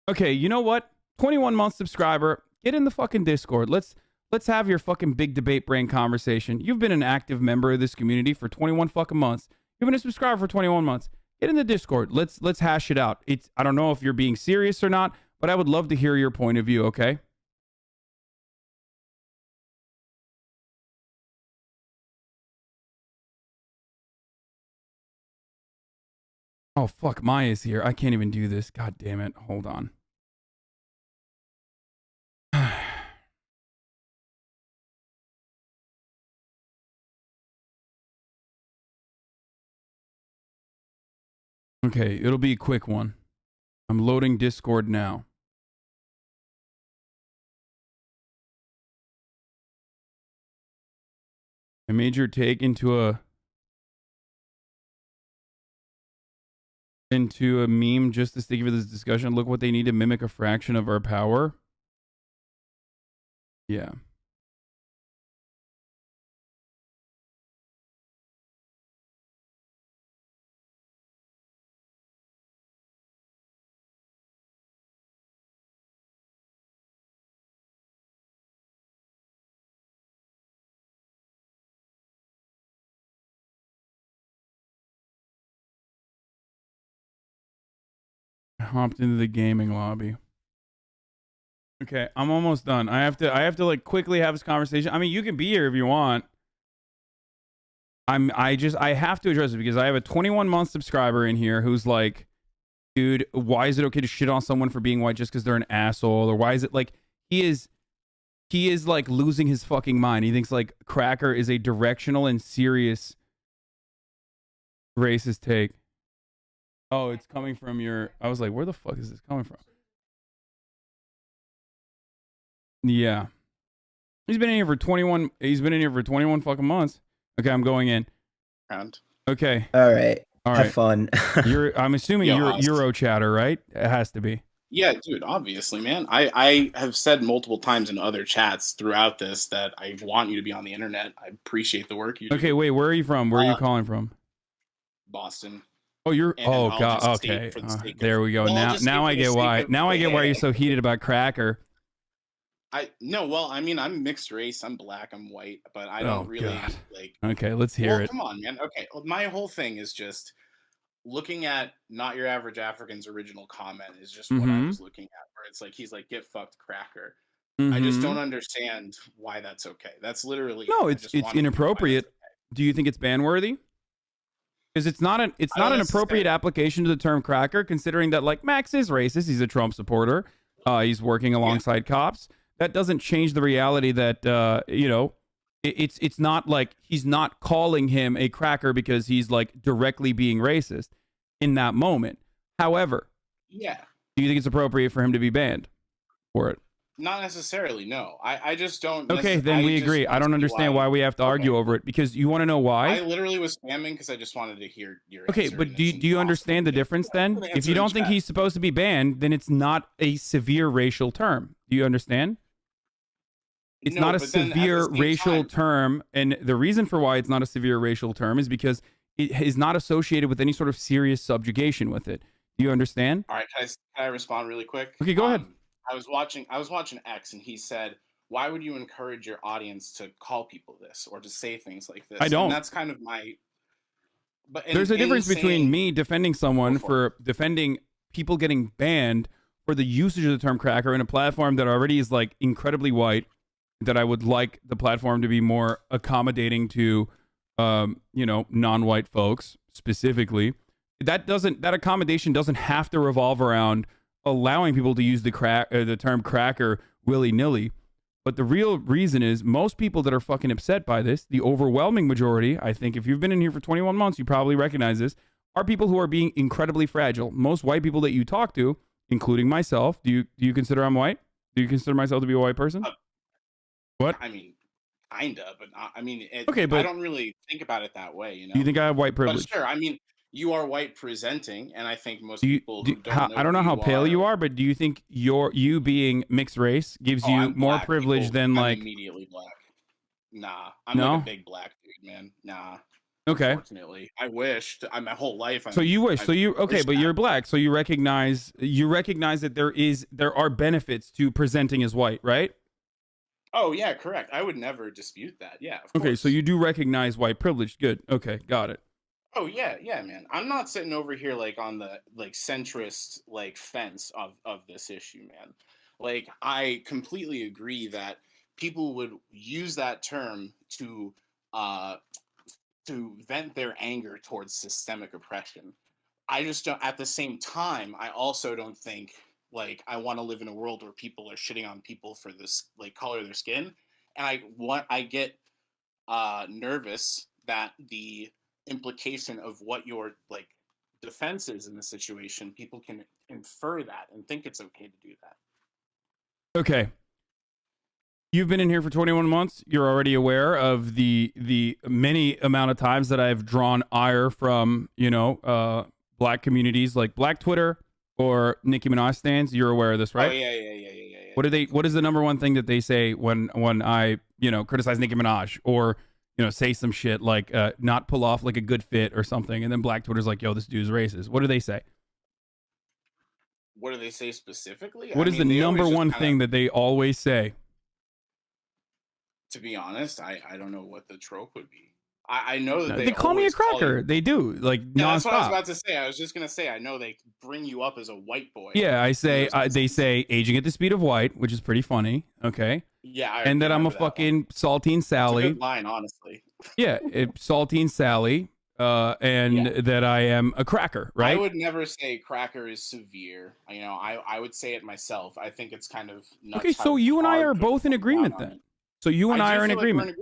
Okay, you know what? 21-month subscriber, get in the fucking Discord. Let's have your fucking big debate brain conversation. You've been an active member of this community for 21 fucking months. You've been a subscriber for 21 months. Get in the Discord. Let's hash it out. I don't know if you're being serious or not, but I would love to hear your point of view, okay? Oh fuck, Maya's here. I can't even do this. God damn it. Hold on. Okay, it'll be a quick one. I'm loading Discord now. I made your take into a meme just to stick for this discussion. Look what they need to mimic a fraction of our power. Yeah. Hopped into the gaming lobby. Okay, I'm almost done. I have to like quickly have this conversation. I mean, you can be here if you want. I have to address it because I have a 21-month subscriber in here who's like, dude, why is it okay to shit on someone for being white just because they're an asshole? Or why is it like he is like losing his fucking mind. He thinks like Cracker is a directional and serious racist take. Oh, it's coming from your... I was like, where the fuck is this coming from? Yeah. He's been in here for 21... He's been in here for 21 fucking months. Okay, I'm going in. Okay. All right. All right. Have fun. I'm assuming you're Euro chatter, right? It has to be. Yeah, dude, obviously, man. I have said multiple times in other chats throughout this that I want you to be on the internet. I appreciate the work you do. Okay, wait, where are you from? Where are you calling from? Boston. Oh, you're... Oh, God, okay. There we go. Now I get why. Now I get why you're so heated about Cracker. Well, I mean, I'm mixed race. I'm black. I'm white, but I don't really like. Okay, let's hear it. Come on, man. Okay, well, my whole thing is just looking at Not Your Average African's original comment is just what I was looking at, where it's like he's like, "Get fucked, Cracker." I just don't understand why that's okay. That's literally no. It's inappropriate. Do you think it's ban worthy? Because it's not an appropriate application to the term cracker, considering that like Max is racist. He's a Trump supporter. He's working alongside cops. That doesn't change the reality that you know, it's not like he's not calling him a cracker because he's like directly being racist in that moment. However, do you think it's appropriate for him to be banned for it? Not necessarily, no. I just don't... Okay, then we agree. I don't understand why we have to argue over it, because you want to know why? I literally was spamming because I just wanted to hear your Okay, but do you understand the difference then? If you don't think he's supposed to be banned, then it's not a severe racial term. Do you understand? It's not a severe racial term, and the reason for why it's not a severe racial term is because it is not associated with any sort of serious subjugation with it. Do you understand? All right, can I respond really quick? Okay, go ahead. I was watching X, and he said, "Why would you encourage your audience to call people this or to say things like this?" I don't. And that's kind of my... But there's a difference between me defending someone for defending people getting banned for the usage of the term cracker in a platform that already is like incredibly white, that I would like the platform to be more accommodating to, you know, non-white folks specifically. That accommodation doesn't have to revolve around allowing people to use the term cracker willy-nilly. But the real reason is most people that are fucking upset by this, the overwhelming majority, I think if you've been in here for 21 months, you probably recognize this, are people who are being incredibly fragile. Most white people that you talk to, including myself, do you consider I'm white? Do you consider myself to be a white person? What? I mean, kinda, but I mean, okay, but I don't really think about it that way, you know? You think I have white privilege? But sure, I mean, you are white presenting, and I think most people who don't know I don't know how pale you are, but do you think you being mixed race gives you more privilege than like... immediately black. Nah, I'm like a big black dude, man. Nah. Okay. Unfortunately, I wished. My whole life. So you wish. So you okay, but you're black. So you recognize that there are benefits to presenting as white, right? Oh yeah, correct. I would never dispute that. Yeah, of Okay, course. so you do recognize white privilege. Good. Okay, got it. Oh yeah, yeah, man. I'm not sitting over here like on the like centrist like fence of this issue, man. Like I completely agree that people would use that term uh to vent their anger towards systemic oppression. I just don't, at the same time, I also don't think like I want to live in a world where people are shitting on people for this like color of their skin. And I get nervous that the implication of what your like defense is in the situation, people can infer that and think it's okay to do that. Okay. You've been in here for 21 months. You're already aware of the many amount of times that I've drawn ire from, black communities like Black Twitter or Nicki Minaj stands. You're aware of this, right? Oh yeah. What is the number one thing that they say when I, criticize Nicki Minaj or, say some shit like not pull off like a good fit or something, and then Black Twitter's like, yo, this dude's racist. What do they say? What do they say specifically? What is the number one thing that they always say? To be honest, I don't know what the trope would be. I know that they call me a cracker. They do, like, yeah, nonstop. That's what I was about to say. I was just gonna say, I know they bring you up as a white boy. Yeah, they say aging at the speed of white, which is pretty funny. Okay. Yeah, and that I'm a fucking saltine Sally. It's a good line, honestly. Yeah, saltine Sally, and that I am a cracker, right? I would never say cracker is severe. I would say it myself. I think it's kind of nuts. Okay, so you and I are both in agreement then. So you and I are in agreement.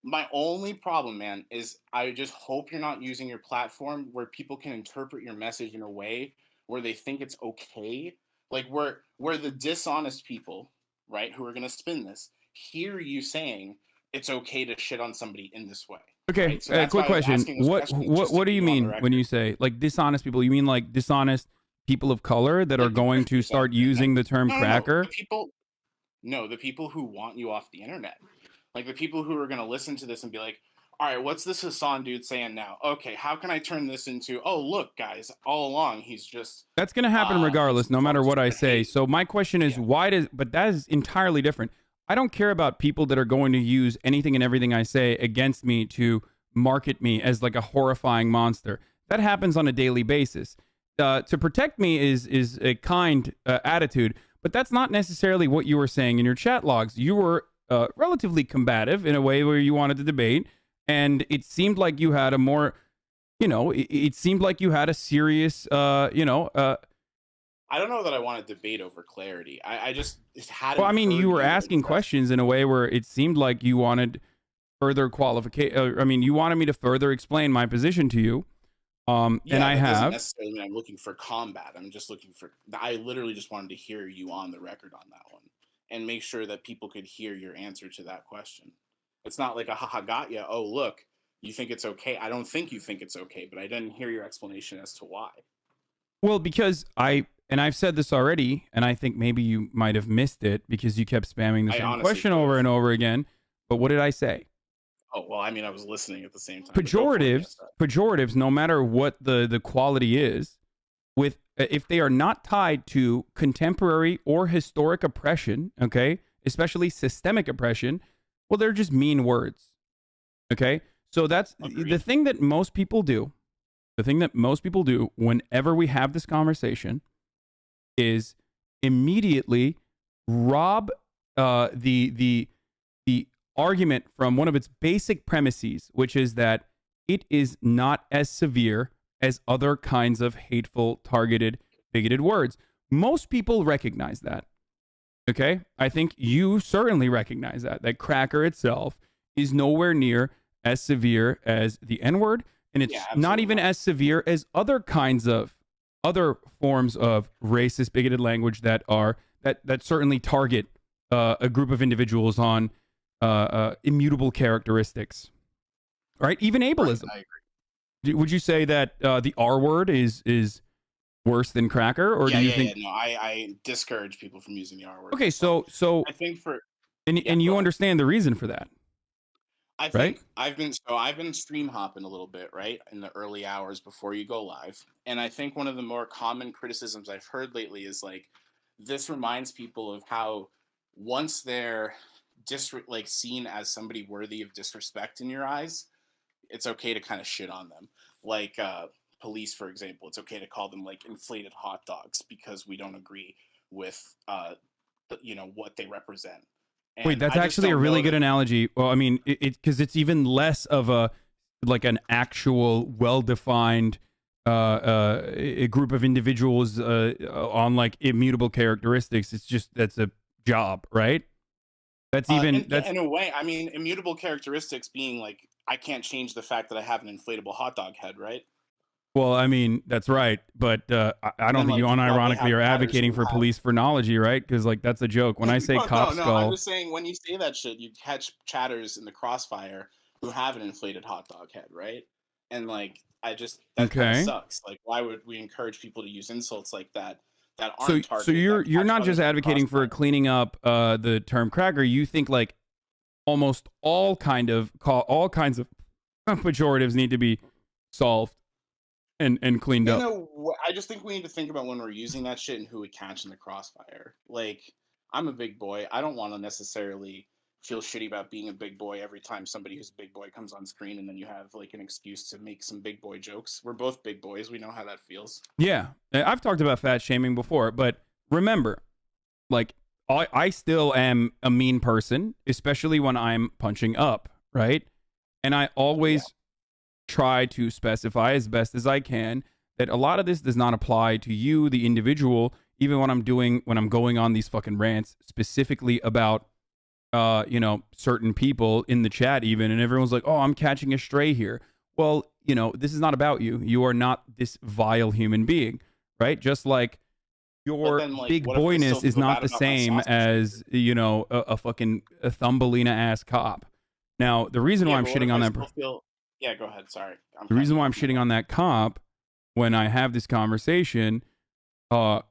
My only problem, man, is I just hope you're not using your platform where people can interpret your message in a way where they think it's okay. Like where the dishonest people, right, who are going to spin this, hear you saying it's okay to shit on somebody in this way. Okay, right? So quick question. What do you mean when you say like dishonest people? You mean like dishonest people of color that are going to start using the term cracker? The people who want you off the internet. Like the people who are going to listen to this and be like, all right, what's this Hasan dude saying now? Okay, how can I turn this into, oh, look, guys, all along, he's just... That's going to happen regardless, no matter what I say. So my question is, but that is entirely different. I don't care about people that are going to use anything and everything I say against me to market me as like a horrifying monster. That happens on a daily basis. To protect me is a kind attitude, but that's not necessarily what you were saying in your chat logs. You were relatively combative in a way where you wanted to debate, and it seemed like you had a more, it seemed like you had a serious, I don't know that I want to debate over clarity. I just had. Well, I mean, you were asking questions in a way where it seemed like you wanted further qualification. I mean, you wanted me to further explain my position to you. And I have. Doesn't necessarily mean I'm looking for combat. I'm just looking for. I literally just wanted to hear you on the record on that one and make sure that people could hear your answer to that question. It's not like a haha got ya. Oh, look, you think it's okay. I don't think you think it's okay, but I didn't hear your explanation as to why. Well, because I've said this already, and I think maybe you might have missed it because you kept spamming the same question over and over again. But what did I say? Oh, well, I mean, I was listening at the same time. Pejoratives, no matter what the quality is, if they are not tied to contemporary or historic oppression, okay, especially systemic oppression, well, they're just mean words. Okay? So that's the thing that most people do. The thing that most people do whenever we have this conversation is immediately rob the argument from one of its basic premises, which is that it is not as severe as other kinds of hateful, targeted, bigoted words. Most people recognize that. Okay? I think you certainly recognize that cracker itself is nowhere near as severe as the N-word, and it's not even as severe as other forms of racist, bigoted language that certainly target a group of individuals on immutable characteristics. Right? Even ableism. Right, I agree. Would you say that the R word is worse than cracker, or do you think? No, I discourage people from using the R word. Okay, so I think and you understand the reason for that. I right? think I've been stream hopping a little bit, right, in the early hours before you go live. And I think one of the more common criticisms I've heard lately is like this reminds people of how once they're like seen as somebody worthy of disrespect in your eyes, it's okay to kind of shit on them. Like police, for example, it's okay to call them like inflated hot dogs because we don't agree with what they represent. Wait, And that's I just actually a don't really know good that. analogy. Well, I mean, because it's even less of a like an actual well-defined a group of individuals on like immutable characteristics. It's just that's a job, right? That's even Yeah, that's in a way, I mean, immutable characteristics being like I can't change the fact that I have an inflatable hot dog head, right? well, I mean, that's right. But I And don't then think you like you probably unironically have are chatters advocating who for have police phrenology, right? Because like that's a joke. When I say cop no. I'm skull, just saying when you say that shit, you catch chatters in the crossfire who have an inflated hot dog head, right? And like I just that kind of okay. sucks. Like why would we encourage people to use insults like that So aren't so targeted you're that you're catch not just others in the advocating for crossfire? cleaning up the term cracker. You think like almost all kinds of pejoratives need to be solved and cleaned You up. know, I just think we need to think about when we're using that shit and who we catch in the crossfire. Like, I'm a big boy. I don't want to necessarily feel shitty about being a big boy every time somebody who's a big boy comes on screen and then you have like an excuse to make some big boy jokes. We're both big boys. We know how that feels. Yeah, I've talked about fat shaming before, but remember, like I still am a mean person, especially when I'm punching up, right? And I Yeah. always try to specify as best as I can that a lot of this does not apply to you, the individual, even when I'm going on these fucking rants specifically about certain people in the chat even, and everyone's like, "Oh, I'm catching a stray here." Well, this is not about you. You are not this vile human being, right? Just like But your then, like, big what if I still boyness is feel not bad the about my same sausage as, a fucking a Thumbelina ass cop. Now, the reason why Yeah, I'm but what if shitting on I that still feel. Yeah, go ahead. Sorry. I'm the cutting reason you why I'm off. My shitting bad. on that cop when I have this conversation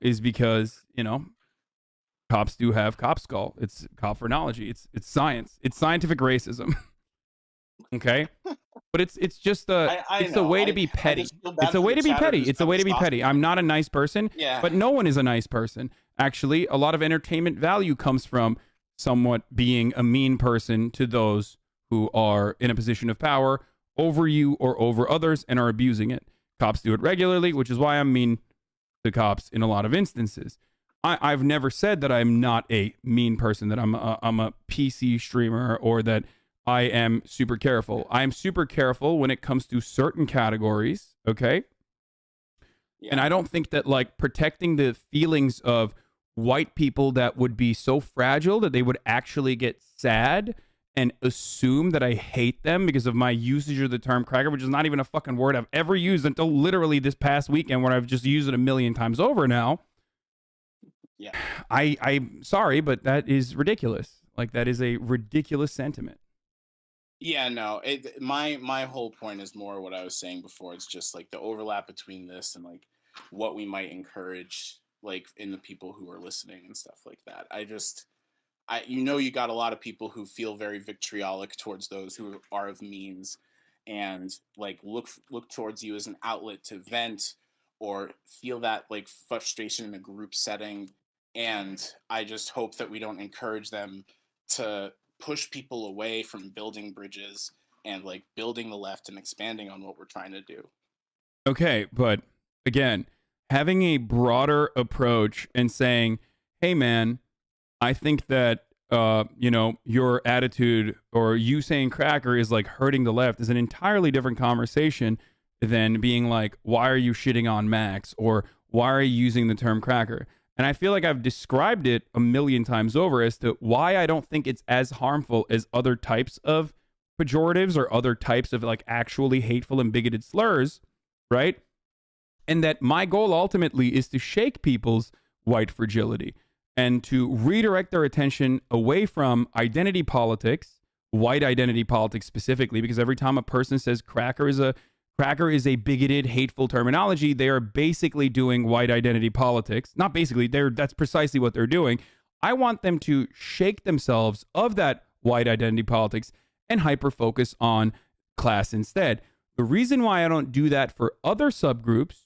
is because, cops do have cop skull. It's cop phrenology. It's science. It's scientific racism. Okay? But it's just I it's a know. way to be I petty. just feel It's bad a for way the to be chatter petty. who's It's a got way the to be petty. sausage I'm head. not a nice person, Yeah. but no one is a nice person. Actually, a lot of entertainment value comes from somewhat being a mean person to those who are in a position of power over you or over others and are abusing it. Cops do it regularly, which is why I'm mean to cops in a lot of instances. I've never said that I'm not a mean person, that I'm a PC streamer, or that I am super careful. I am super careful when it comes to certain categories, okay? And Yeah. I don't think that like protecting the feelings of white people that would be so fragile that they would actually get sad and assume that I hate them because of my usage of the term cracker, which is not even a fucking word I've ever used until literally this past weekend, where I've just used it a million times over now. Yeah. I'm sorry, but that is ridiculous. Like, that is a ridiculous sentiment. Yeah, no. My whole point is more what I was saying before. It's just like the overlap between this and like what we might encourage like in the people who are listening and stuff like that. You got a lot of people who feel very vitriolic towards those who are of means and like look towards you as an outlet to vent or feel that like frustration in a group setting, and I just hope that we don't encourage them to push people away from building bridges and like building the left and expanding on what we're trying to do. Okay, but again, having a broader approach and saying, "Hey, man, I think that your attitude or you saying cracker is like hurting the left," is an entirely different conversation than being like, "Why are you shitting on Max?" or "Why are you using the term cracker?" And I feel like I've described it a million times over as to why I don't think it's as harmful as other types of pejoratives or other types of like actually hateful and bigoted slurs, right? And that my goal ultimately is to shake people's white fragility and to redirect their attention away from identity politics, white identity politics specifically, because every time a person says cracker is a bigoted, hateful terminology, they are basically doing white identity politics. Not basically, that's precisely what they're doing. I want them to shake themselves of that white identity politics and hyper focus on class instead. The reason why I don't do that for other subgroups,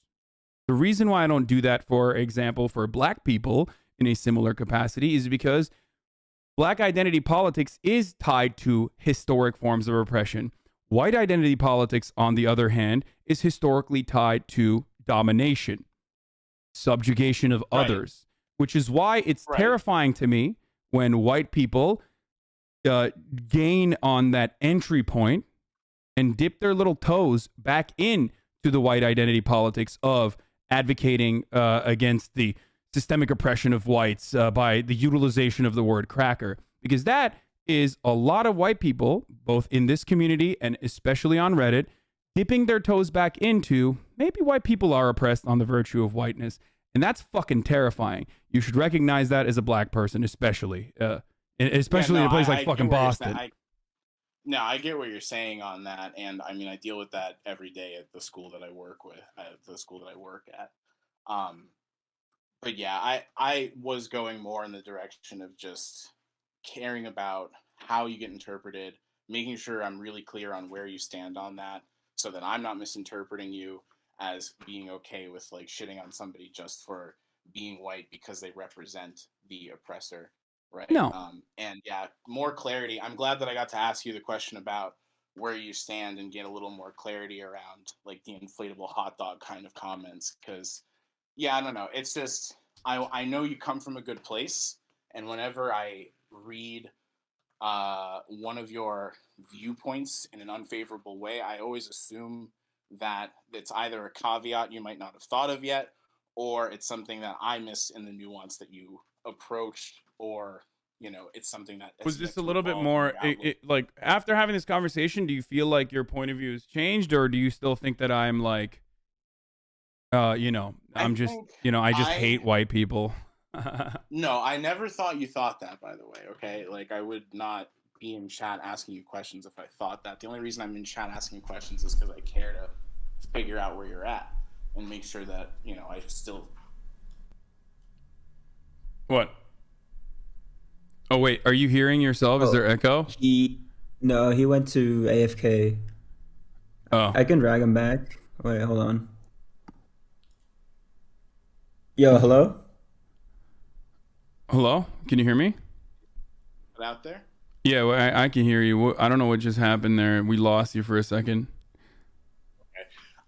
the reason why I don't do that, for example, for black people in a similar capacity, is because black identity politics is tied to historic forms of oppression. White identity politics, on the other hand, is historically tied to domination, subjugation of others, which is why it's terrifying to me when white people gain on that entry point and dip their little toes back in to the white identity politics of advocating against the systemic oppression of whites by the utilization of the word cracker, because that is a lot of white people, both in this community and especially on Reddit, dipping their toes back into maybe white people are oppressed on the virtue of whiteness. And that's fucking terrifying. You should recognize that as a black person, especially in a place like fucking Boston. I get what you're saying on that. And I mean, I deal with that every day at the school that I work at. But yeah, I was going more in the direction of just caring about how you get interpreted, making sure I'm really clear on where you stand on that, so that I'm not misinterpreting you as being okay with like shitting on somebody just for being white because they represent the oppressor, right? No. And yeah, more clarity. I'm glad that I got to ask you the question about where you stand and get a little more clarity around like the inflatable hot dog kind of comments, because yeah, I don't know. It's just I know you come from a good place, and whenever I read one of your viewpoints in an unfavorable way, I always assume that it's either a caveat you might not have thought of yet, or it's something that I missed in the nuance that you approached, or it's something that was just a little bit more like after having this conversation. Do you feel like your point of view has changed, or do you still think that I'm like I just hate white people? No, I never thought you thought that, by the way. Okay, like I would not be in chat asking you questions if I thought that. The only reason I'm in chat asking questions is because I care to figure out where you're at and make sure that I still. What? Oh wait, are you hearing yourself? Is there echo? No, he went to AFK. Oh, I can drag him back. Wait, hold on. Yo, hello? Hello? Can you hear me? Out there? Yeah, well, I can hear you. I don't know what just happened there. We lost you for a second.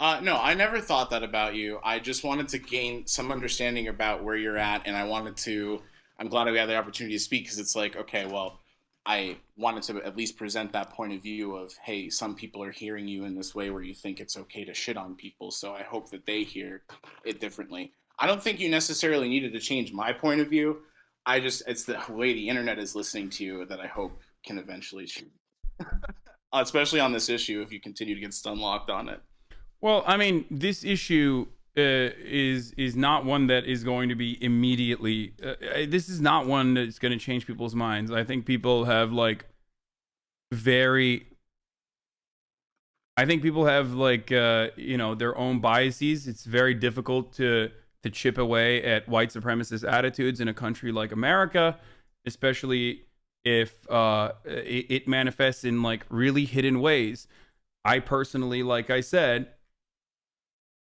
Okay. No, I never thought that about you. I just wanted to gain some understanding about where you're at, and I'm glad we had the opportunity to speak, because it's like, okay, well, I wanted to at least present that point of view of, hey, some people are hearing you in this way where you think it's okay to shit on people, so I hope that they hear it differently. I don't think you necessarily needed to change my point of view. It's the way the internet is listening to you that I hope can eventually change. Especially on this issue, if you continue to get stun locked on it. Well, I mean, this issue is not one that is going to be immediately. This is not one that's going to change people's minds. I think people have their own biases. It's very difficult to chip away at white supremacist attitudes in a country like America, especially if it manifests in really hidden ways. I personally, like I said,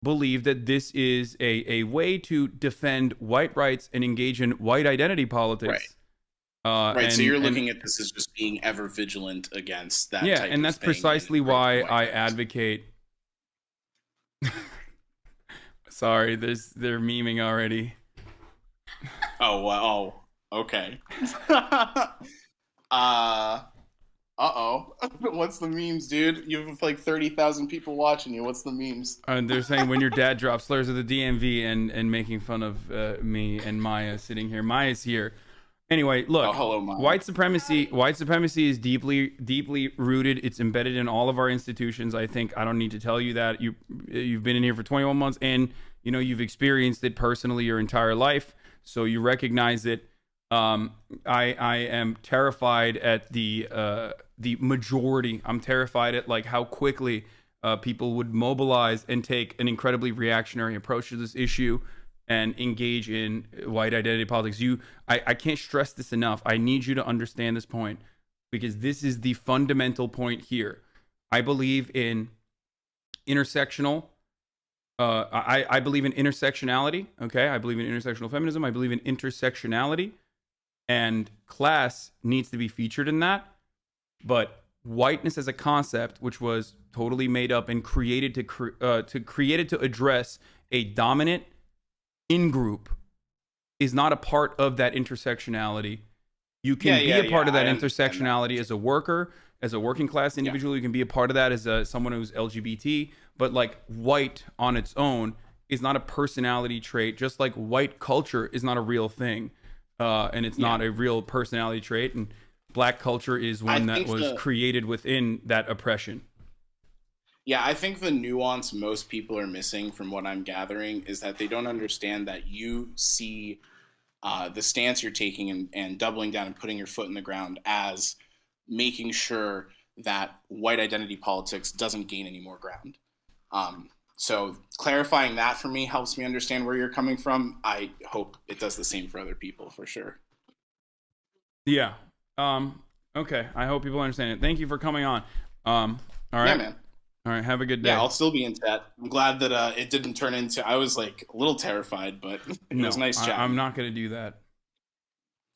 believe that this is a way to defend white rights and engage in white identity politics. Right. So you're looking at this as just being ever vigilant against that. Yeah, and that's precisely why I advocate. Sorry, they're memeing already. Oh, well, okay. What's the memes, dude? You have 30,000 people watching you. What's the memes? They're saying when your dad drops slurs of the DMV and making fun of me and Maya sitting here. Maya's here. Anyway, look, hello, Maya. White supremacy is deeply rooted. It's embedded in all of our institutions. I think I don't need to tell you that. You've been in here for 21 months and you've experienced it personally your entire life. So you recognize it. I am terrified at the majority. I'm terrified at how quickly people would mobilize and take an incredibly reactionary approach to this issue and engage in white identity politics. I can't stress this enough. I need you to understand this point. because this is the fundamental point here. I believe in intersectional. I believe in intersectionality. Okay, I believe in intersectional feminism. I believe in intersectionality, and class needs to be featured in that. But whiteness as a concept, which was totally made up and created to address a dominant in-group, is not a part of that intersectionality. You can be a part of that intersectionality as a worker, as a working class individual. You can be a part of that as someone who's LGBT. But like white on its own is not a personality trait, just like white culture is not a real thing. And it's not a real personality trait. And black culture is one that was created within that oppression. Yeah, I think the nuance most people are missing from what I'm gathering is that they don't understand that you see the stance you're taking and doubling down and putting your foot in the ground as making sure that white identity politics doesn't gain any more ground. So clarifying that for me helps me understand where you're coming from. I hope it does the same for other people, for sure. Yeah. Okay. I hope people understand it. Thank you for coming on. All right. Yeah, man. All right. Have a good day. Yeah, I'll still be in chat. I'm glad that it didn't turn into. I was like a little terrified, but it was nice chat. I'm not going to do that.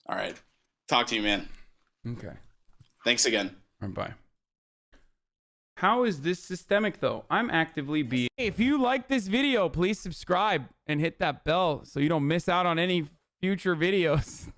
All right. Talk to you, man. Okay. Thanks again. All right, bye. How is this systemic, though? I'm actively being... If you like this video, please subscribe and hit that bell so you don't miss out on any future videos.